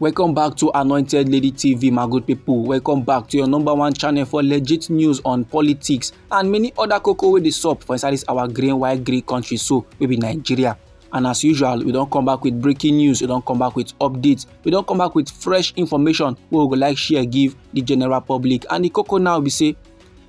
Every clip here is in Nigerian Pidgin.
Welcome back to Anointed Lady TV, my good people. Welcome back to your #1 channel for legit news on politics and many other cocoa wey dey sup for inside this our green white green country, so we be Nigeria. And as usual, we don't come back with breaking news, we don't come back with updates, we don't come back with fresh information wey we go like share give the general public. And the cocoa now be say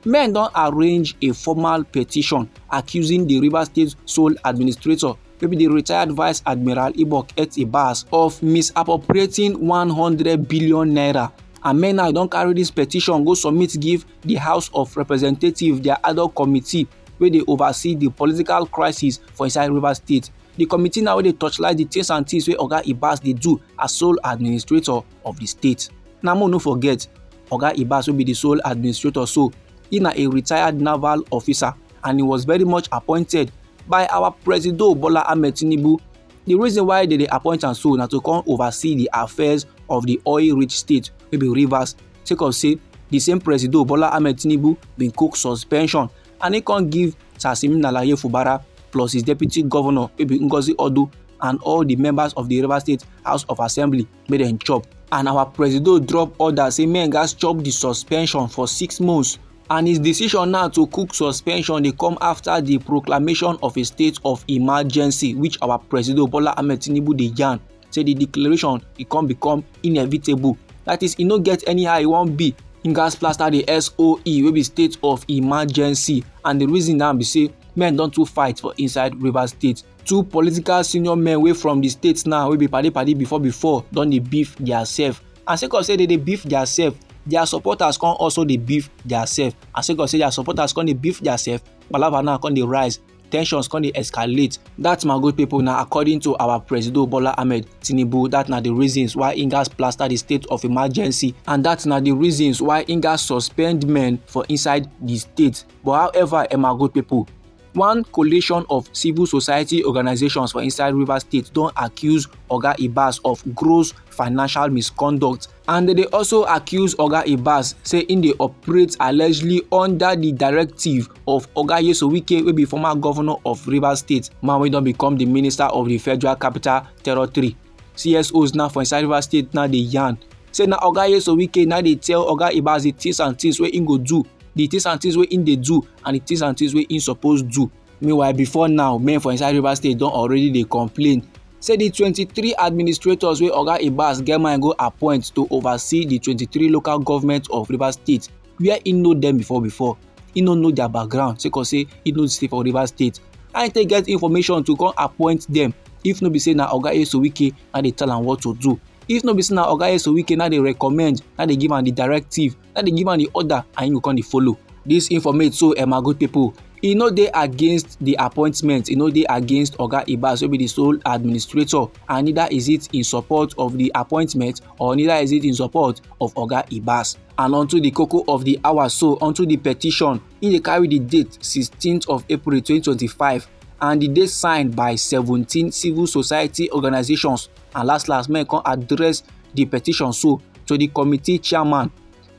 men don arrange a formal petition accusing the Rivers State sole administrator, maybe the retired Vice Admiral Ibas, of misappropriating 100 billion naira. And men now don carry this petition go submit give the House of Representatives, their ad hoc committee wey dey oversee the political crisis for inside Rivers State. The committee now wey dey torchlight the things and things wey Oga Ibas dey do as sole administrator of the state. Now mo no forget, Oga Ibas wey be the sole administrator, so he na a retired naval officer and he was very much appointed by our President Bola Ahmed Tinubu. The reason why they appoint am so na to come oversee the affairs of the oil-rich state wey be Rivers, sake of say the same President Bola Ahmed Tinubu bin cook suspension and he come give Sasimi Nalaye Fubara plus his deputy governor wey be Ngozi Odu and all the members of the Rivers State House of Assembly make dem chop. And our President drop order say men gats chop the suspension for 6 months. And his decision now to cook suspension dey come after the proclamation of a state of emergency, which our President Bola Ahmed Tinubu dey yarn say the declaration e come become inevitable. That is, e no get anyhow e wan be, im gats plaster the SOE wey be state of emergency. And the reason now be say men don too fight for inside Rivers State. 2 political senior men wey from the state now wey be padi before don dey beef theirself, and sake of say they dey beef theirself, their supporters come also dey beef theirself, and sake of say their supporters come dey beef theirself, palava now come dey rise, tensions come dey escalate. That, my good people, na according to our President Bola Ahmed Tinubu, that na the reasons why im gats plaster the state of emergency, and that na the reasons why im gats suspend men for inside the state. But however, my good people, one coalition of civil society organizations for inside Rivers State don accuse Oga Ibas of gross financial misconduct, and they also accuse Oga Ibas say im dey operate allegedly under the directive of Oga RI0USLY wey be former governor of Rivers State, man wey don become the minister of the Federal Capital Territory. CSOs now for inside Rivers State now dey yarn say na Oga RI0USLY now dey tell Oga Ibas the things and things wey im go do, the things and things wey im dey do, and the things and things wey im suppose do. Meanwhile, before now, men for inside Rivers State don already dey complain say the 23 administrators wey Oga Ibas get mind go appoint to oversee the 23 local governments of Rivers State, where he know them before, he no know their background, sake of say he no stay for Rivers State, and he take get information to come appoint them. If no be say na Oga RI0USLY na dey tell am what to do, if no be say na Oga RI0USLY na dey recommend, na dey give am the directive, na dey give am the order, and he go come dey follow. This informate so, my good people, e no dey against the appointment, e no dey against Oga Ibas wey be the sole administrator, and neither is it in support of the appointment, or neither is it in support of Oga Ibas. And onto the cocoa of the hour, so onto the petition, e dey carry the date 16th of April 2025, and the date signed by 17 civil society organizations. And last men come address the petition so to the committee chairman.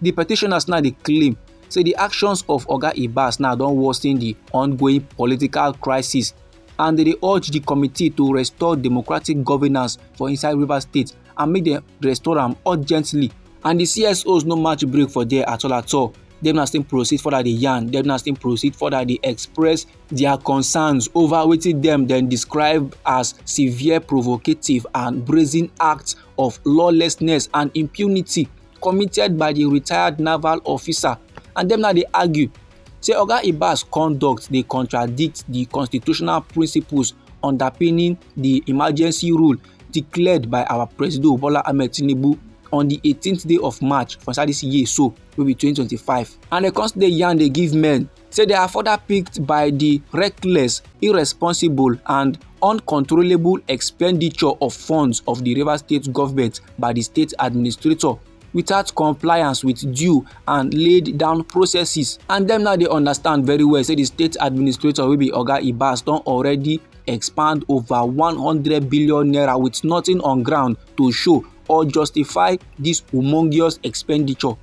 The petitioners now dey claim say the actions of Oga Ibas now don worsen the ongoing political crisis, and they urge the committee to restore democratic governance for inside Rivers State and make them restore am urgently. And the CSOs no match break for there at all. Dem na still proceed further dey yarn, dem na still proceed further dey express their concerns over wetin dem describe as severe, provocative and brazen acts of lawlessness and impunity committed by the retired naval officer. And dem now dey argue say Oga Ibas' conduct dey contradict the constitutional principles underpinning the emergency rule declared by our President Bola Ahmed Tinubu on the 18th day of March for inside this year, so wey be 2025. And dem come still dey yarn dey give men say they are further picked by the reckless, irresponsible and uncontrollable expenditure of funds of the Rivers State government by the state administrator without compliance with due and laid down processes. And them now they understand very well say the state administrator wey be Oga Ibas don already expand over 100 billion naira with nothing on ground to show or justify this humongous expenditure.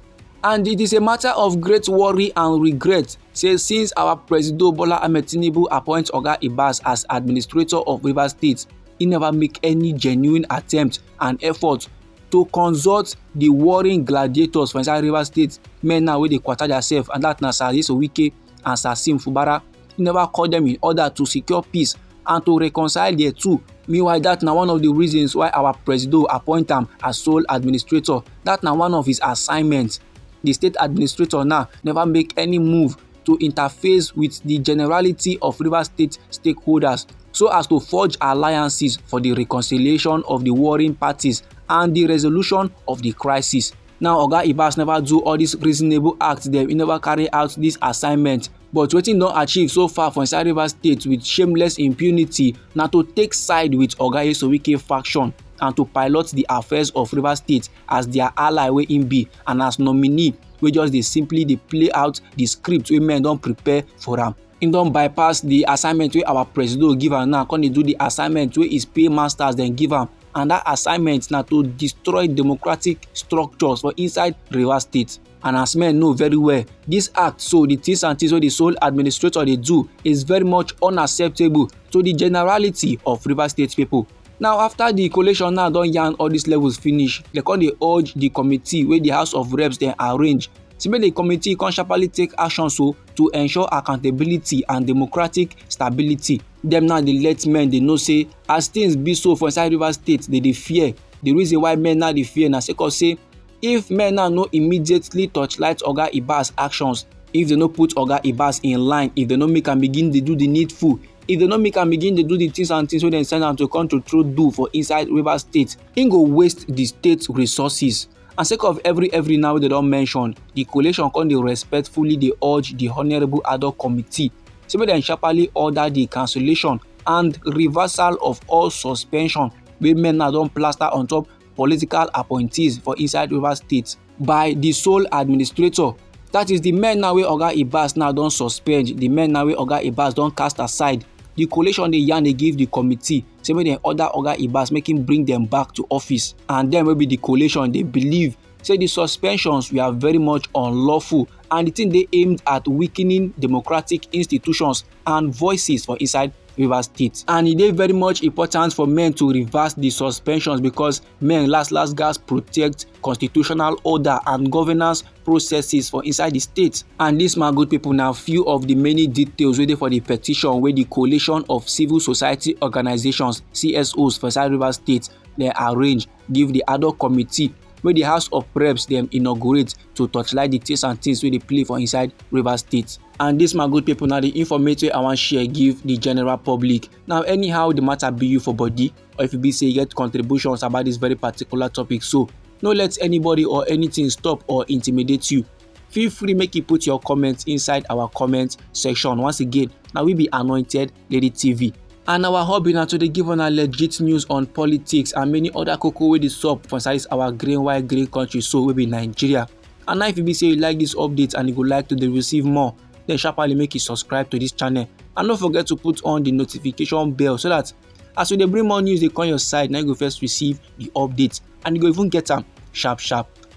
And it is a matter of great worry and regret say since our President Bola Ahmed Tinubu appoints Oga Ibas as administrator of Rivers State, he never make any genuine attempt and effort to consult the warring gladiators for inside Rivers State, men now wey dey quarter themselves, and that na Sir Wike and Sir Sim Fubara. He never call them in order to secure peace and to reconcile the two. Meanwhile, that na one of the reasons why our Presido appoint am as sole administrator. That na one of his assignments. The state administrator now never make any move to interface with the generality of Rivers State stakeholders so as to forge alliances for the reconciliation of the warring parties and the resolution of the crisis. Now, Oga Ibas never do all these reasonable acts dem. He never carry out this assignment. But wetin don achieve so far for inside Rivers State with shameless impunity na to take side with Oga Wike faction and to pilot the affairs of Rivers State as their ally wey im be, and as nominee wey just dey simply dey play out the script wey men don prepare for am. Im don bypass the assignment wey our Presido give am now, come dey do the assignment wey his paymasters dem give am, and that assignment na to destroy democratic structures for inside Rivers State. And as men know very well, this act, so the things and things wey the sole administrator dey do, is very much unacceptable to the generality of Rivers State people. Now, after the collation now don yarn all these levels finish, dem come dey urge the committee wey the House of Reps dem arrange, say make the committee come sharply take action so to ensure accountability and democratic stability. Dem now dey let men dey know say as things be so for inside Rivers State, they dey fear. The reason why men now dey fear na sake of say if men now no immediately torchlight Oga Ibas actions, if they no put Oga Ibas in line, if they no make am begin dey do the needful, if they no make am begin dey do the things and things wey dem send am to come to do for inside Rivers State, im go waste the state resources. And sake of every now wey they don mention, the collation come dey respectfully dey urge the Honourable Ad hoc Committee say make dem sharply order the cancellation and reversal of all suspension wey men now don plaster on top political appointees for inside Rivers State by the sole administrator. That is the men now wey Oga Ibas now don suspend, the men now wey Oga Ibas don cast aside. The collation dey yarn dey give the committee say make dem order Oga Ibas make him bring them back to office, and dem wey be the collation dey believe say the suspensions were very much unlawful and the thing dey aimed at weakening democratic institutions and voices for inside Rivers State. And it is very much important for men to reverse the suspensions because men last gats protect constitutional order and governance processes for inside the state. And this, my good people, now few of the many details wey dey for the petition wey the coalition of civil society organizations CSOs for inside Rivers State dey arrange give the ad hoc committee wey the House of Reps dem inaugurate to torchlight the things and things wey dey play for inside Rivers State. And this, my good people, na the information I wan share give the general public. Now, anyhow the matter be you for body, or if you be say you get contributions about this very particular topic, so no let anybody or anything stop or intimidate you. Feel free make you put your comments inside our comment section. Once again, now we be Anointed Lady TV. And our hobby na to dey give una legit news on politics and many other koko wey dey sup for inside our white green country, so we be Nigeria. And now if you be say you like this update and you go like to dey receive more, then sharply make you subscribe to this channel and don't forget to put on the notification bell so that as we dey bring more news dey come your side, now you go first receive the updates and you go even get am sharp.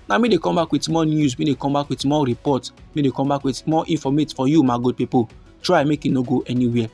Now me dey come back with more news, me dey come back with more reports, me dey come back with more information for you, my good people. Try make it no go anywhere.